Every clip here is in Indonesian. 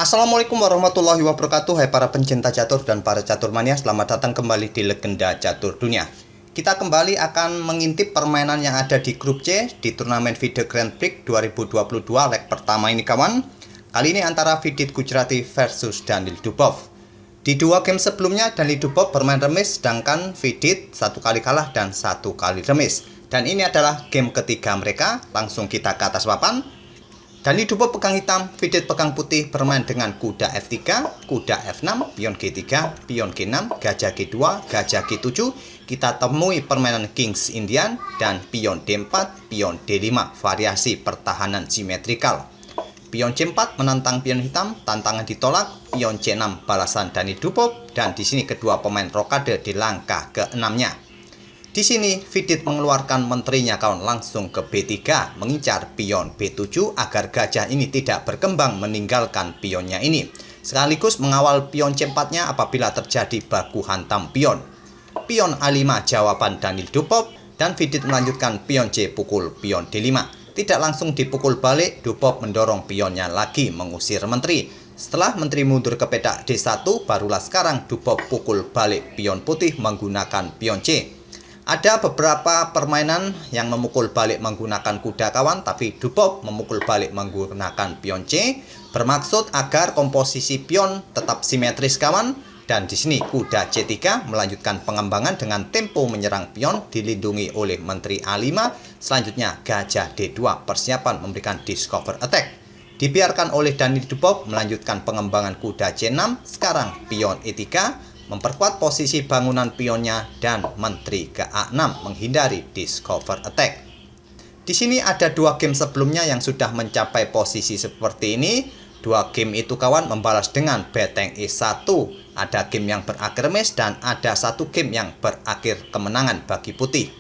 Assalamualaikum warahmatullahi wabarakatuh. Hai para pencinta catur dan para catur mania, selamat datang kembali di Legenda Catur Dunia. Kita kembali akan mengintip permainan yang ada di grup C di turnamen FIDE Grand Prix 2022 leg pertama ini kawan. Kali ini antara Vidit Gujrati versus Daniil Dubov. Di dua game sebelumnya Daniil Dubov bermain remis, sedangkan Vidit satu kali kalah dan satu kali remis. Dan ini adalah game ketiga mereka. Langsung kita ke atas papan. Daniil Dubov pegang hitam, Vidit pegang putih, bermain dengan kuda F3, kuda F6, pion G3, pion G6, gajah G2, gajah G7. Kita temui permainan Kings Indian dan pion D4, pion D5, variasi pertahanan simetrikal. Pion C4 menantang pion hitam, tantangan ditolak, pion C6 balasan Daniil Dubov, dan di sini kedua pemain rokade di langkah ke-6-nya. Di sini Vidit mengeluarkan menterinya kawan, langsung ke B3 mengincar pion B7 agar gajah ini tidak berkembang meninggalkan pionnya ini. Sekaligus mengawal pion C4-nya apabila terjadi baku hantam pion. Pion A5 jawaban Daniil Dubov, dan Vidit melanjutkan pion C pukul pion D5. Tidak langsung dipukul balik, Dubov mendorong pionnya lagi mengusir menteri. Setelah menteri mundur ke petak D1, barulah sekarang Dubov pukul balik pion putih menggunakan pion C. Ada beberapa permainan yang memukul balik menggunakan kuda kawan, tapi Dubov memukul balik menggunakan pion C, bermaksud agar komposisi pion tetap simetris kawan. Dan di sini kuda C3 melanjutkan pengembangan dengan tempo menyerang pion dilindungi oleh menteri A5. Selanjutnya gajah D2 persiapan memberikan discover attack. Dibiarkan oleh Daniil Dubov melanjutkan pengembangan kuda C6. Sekarang pion E3 memperkuat posisi bangunan pionnya dan menteri ke A6 menghindari discover attack. Di sini ada dua game sebelumnya yang sudah mencapai posisi seperti ini. Dua game itu kawan membalas dengan beteng E1. Ada game yang berakhir remis dan ada satu game yang berakhir kemenangan bagi putih.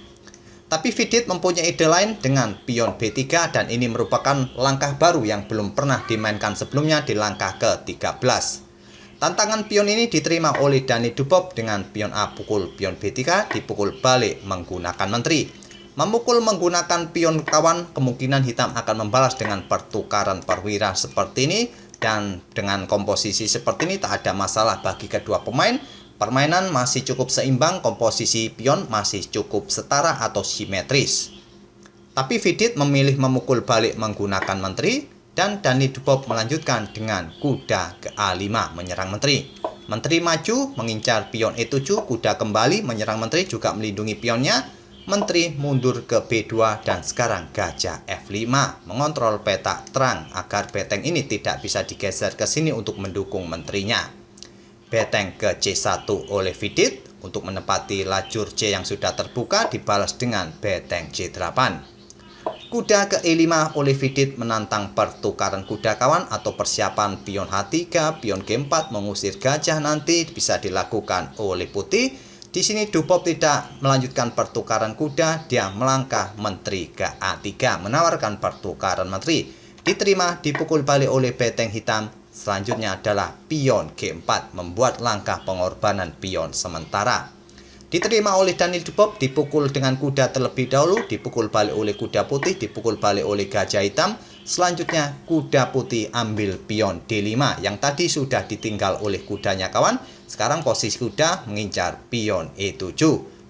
Tapi Vidit mempunyai ide lain dengan pion B3, dan ini merupakan langkah baru yang belum pernah dimainkan sebelumnya di langkah ke-13. Tantangan pion ini diterima oleh Daniil Dubov dengan pion A pukul pion B3 dipukul balik menggunakan menteri. Memukul menggunakan pion kawan, kemungkinan hitam akan membalas dengan pertukaran perwira seperti ini. Dan dengan komposisi seperti ini tak ada masalah bagi kedua pemain. Permainan masih cukup seimbang, komposisi pion masih cukup setara atau simetris. Tapi Vidit memilih memukul balik menggunakan menteri. Dan Daniil Dubov melanjutkan dengan kuda ke A5 menyerang menteri. Menteri maju mengincar pion E7, kuda kembali menyerang menteri juga melindungi pionnya. Menteri mundur ke B2 dan sekarang gajah F5 mengontrol petak terang agar beteng ini tidak bisa digeser ke sini untuk mendukung menterinya. Beteng ke C1 oleh Vidit untuk menepati lajur C yang sudah terbuka dibalas dengan beteng C8. Kuda ke E5 oleh Vidit menantang pertukaran kuda kawan atau persiapan pion H3, pion G4 mengusir gajah nanti bisa dilakukan oleh putih. Di sini Dubov tidak melanjutkan pertukaran kuda, dia melangkah menteri ke A3 menawarkan pertukaran menteri. Diterima dipukul balik oleh beteng hitam. Selanjutnya adalah pion G4 membuat langkah pengorbanan pion sementara. Diterima oleh Daniil Dubov, dipukul dengan kuda terlebih dahulu, dipukul balik oleh kuda putih, dipukul balik oleh gajah hitam. Selanjutnya kuda putih ambil pion D5 yang tadi sudah ditinggal oleh kudanya kawan. Sekarang posisi kuda mengincar pion E7.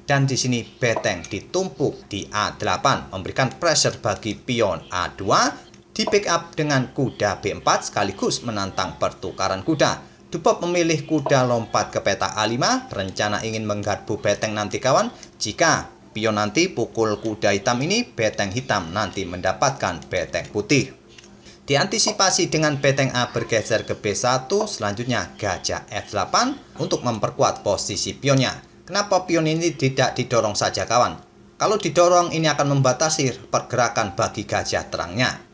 Dan di sini beteng ditumpuk di A8 memberikan pressure bagi pion A2. Di backup dengan kuda B4 sekaligus menantang pertukaran kuda. Dubov memilih kuda lompat ke petak A5, berencana ingin menggarpu beteng nanti kawan. Jika pion nanti pukul kuda hitam ini, beteng hitam nanti mendapatkan beteng putih. Diantisipasi dengan beteng A bergeser ke B1, selanjutnya gajah F8 untuk memperkuat posisi pionnya. Kenapa pion ini tidak didorong saja kawan? Kalau didorong ini akan membatasi pergerakan bagi gajah terangnya.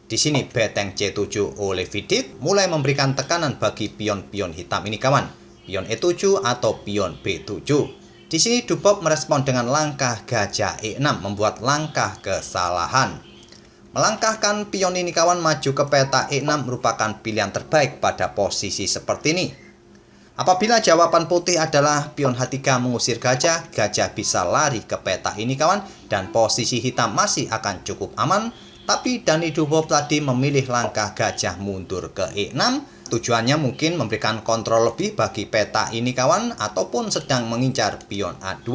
Di sini beteng C7 oleh Vidit mulai memberikan tekanan bagi pion-pion hitam ini kawan. Pion E7 atau pion B7. Di sini Dubov merespon dengan langkah gajah E6 membuat langkah kesalahan. Melangkahkan pion ini kawan maju ke peta E6 merupakan pilihan terbaik pada posisi seperti ini. Apabila jawaban putih adalah pion H3 mengusir gajah, gajah bisa lari ke peta ini kawan, dan posisi hitam masih akan cukup aman. Tapi Dani Dubov tadi memilih langkah gajah mundur ke E6. Tujuannya mungkin memberikan kontrol lebih bagi peta ini kawan, ataupun sedang mengincar pion A2.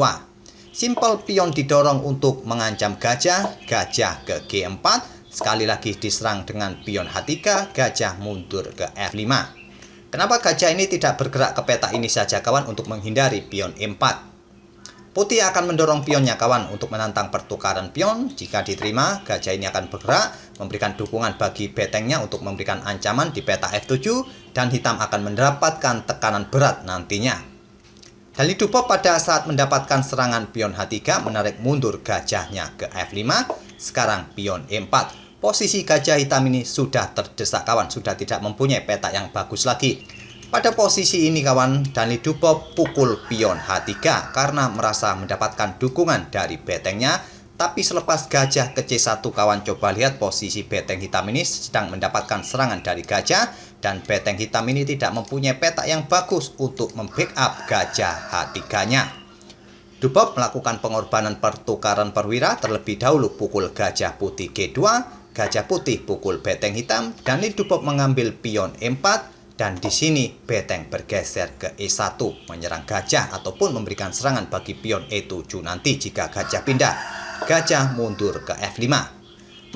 Simpel pion didorong untuk mengancam gajah, gajah ke G4. Sekali lagi diserang dengan pion H3, gajah mundur ke F5. Kenapa gajah ini tidak bergerak ke peta ini saja kawan untuk menghindari pion E4? Putih akan mendorong pionnya kawan untuk menantang pertukaran pion. Jika diterima, gajah ini akan bergerak, memberikan dukungan bagi betengnya untuk memberikan ancaman di peta F7, dan hitam akan mendapatkan tekanan berat nantinya. Dani Dubov pada saat mendapatkan serangan pion H3 menarik mundur gajahnya ke F5, sekarang pion E4. Posisi gajah hitam ini sudah terdesak kawan, sudah tidak mempunyai peta yang bagus lagi. Pada posisi ini kawan, Dani Dubov pukul pion H3 karena merasa mendapatkan dukungan dari betengnya. Tapi selepas gajah ke C1 kawan, coba lihat posisi beteng hitam ini sedang mendapatkan serangan dari gajah. Dan beteng hitam ini tidak mempunyai peta yang bagus untuk membackup gajah H3-nya. Dubov melakukan pengorbanan pertukaran perwira, terlebih dahulu pukul gajah putih G2, gajah putih pukul beteng hitam, Dani Dubov mengambil pion E4. Dan di sini beteng bergeser ke E1 menyerang gajah ataupun memberikan serangan bagi pion E7 nanti jika gajah pindah. Gajah mundur ke F5.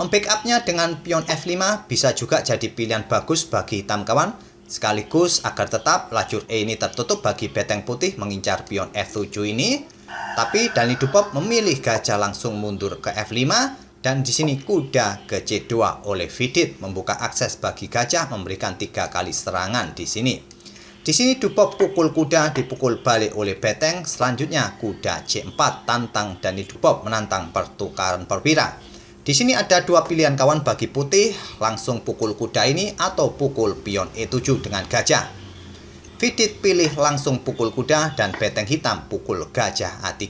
Membackupnya dengan pion F5 bisa juga jadi pilihan bagus bagi hitam kawan. Sekaligus agar tetap lajur E ini tertutup bagi beteng putih mengincar pion F7 ini. Tapi Dani Dubov memilih gajah langsung mundur ke F5. Dan di sini kuda ke C2 oleh Vidit membuka akses bagi gajah memberikan 3 kali serangan di sini. Di sini Dubov pukul kuda dipukul balik oleh beteng. Selanjutnya kuda C4 tantang Dani Dubov menantang pertukaran perwira. Di sini ada dua pilihan kawan bagi putih, langsung pukul kuda ini atau pukul pion E7 dengan gajah. Vidit pilih langsung pukul kuda dan beteng hitam pukul gajah A3.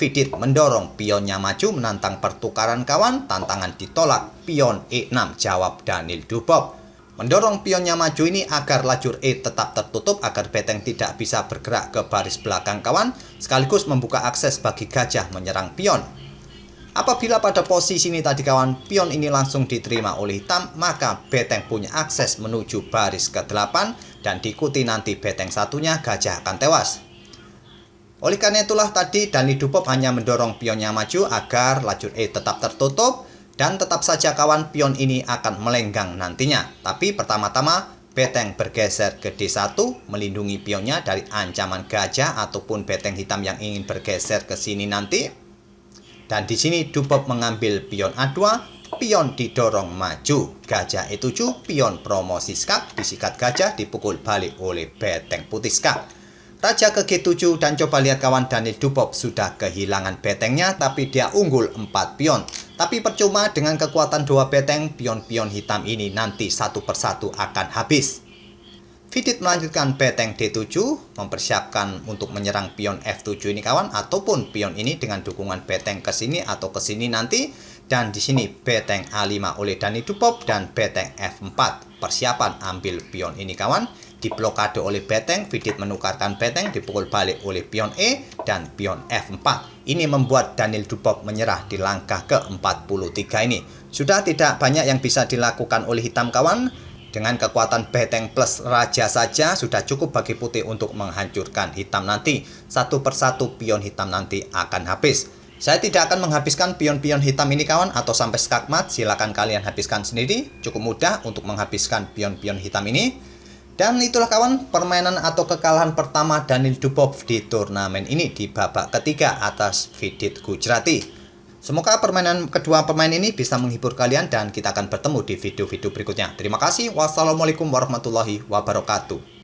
Vidit mendorong pionnya maju menantang pertukaran kawan, tantangan ditolak, pion E6 jawab Dani Dubov. Mendorong pionnya maju ini agar lajur E tetap tertutup agar beteng tidak bisa bergerak ke baris belakang kawan, sekaligus membuka akses bagi gajah menyerang pion. Apabila pada posisi ini tadi kawan, pion ini langsung diterima oleh hitam, maka beteng punya akses menuju baris ke-8 dan diikuti nanti beteng satunya gajah akan tewas. Oleh karena itulah tadi Dani Dubov hanya mendorong pionnya maju agar lajur E tetap tertutup, dan tetap saja kawan pion ini akan melenggang nantinya. Tapi pertama-tama beteng bergeser ke D1 melindungi pionnya dari ancaman gajah ataupun beteng hitam yang ingin bergeser ke sini nanti. Dan di sini Dubov mengambil pion A2, pion didorong maju, gajah E7, pion promosi skak, disikat gajah dipukul balik oleh beteng putih skak. Raja ke G7 dan coba lihat kawan, Dani Dubov sudah kehilangan betengnya tapi dia unggul 4 pion. Tapi percuma dengan kekuatan 2 beteng, pion-pion hitam ini nanti satu persatu akan habis. Vidit melanjutkan beteng D7, mempersiapkan untuk menyerang pion F7 ini kawan, ataupun pion ini dengan dukungan beteng ke sini atau ke sini nanti. Dan di sini beteng A5 oleh Dani Dubov dan beteng F4. Persiapan ambil pion ini kawan. Diblokade oleh beteng, Vidit menukarkan beteng, dipukul balik oleh pion E dan pion F4. Ini membuat Dani Dubov menyerah di langkah ke-43 ini. Sudah tidak banyak yang bisa dilakukan oleh hitam kawan. Dengan kekuatan beteng plus raja saja sudah cukup bagi putih untuk menghancurkan hitam nanti. Satu persatu pion hitam nanti akan habis. Saya tidak akan menghabiskan pion-pion hitam ini kawan, atau sampai skakmat. Silakan kalian habiskan sendiri. Cukup mudah untuk menghabiskan pion-pion hitam ini. Dan itulah kawan permainan atau kekalahan pertama Dani Dubov di turnamen ini di babak ketiga atas Vidit Gujrati. Semoga permainan kedua pemain ini bisa menghibur kalian dan kita akan bertemu di video-video berikutnya. Terima kasih. Wassalamualaikum warahmatullahi wabarakatuh.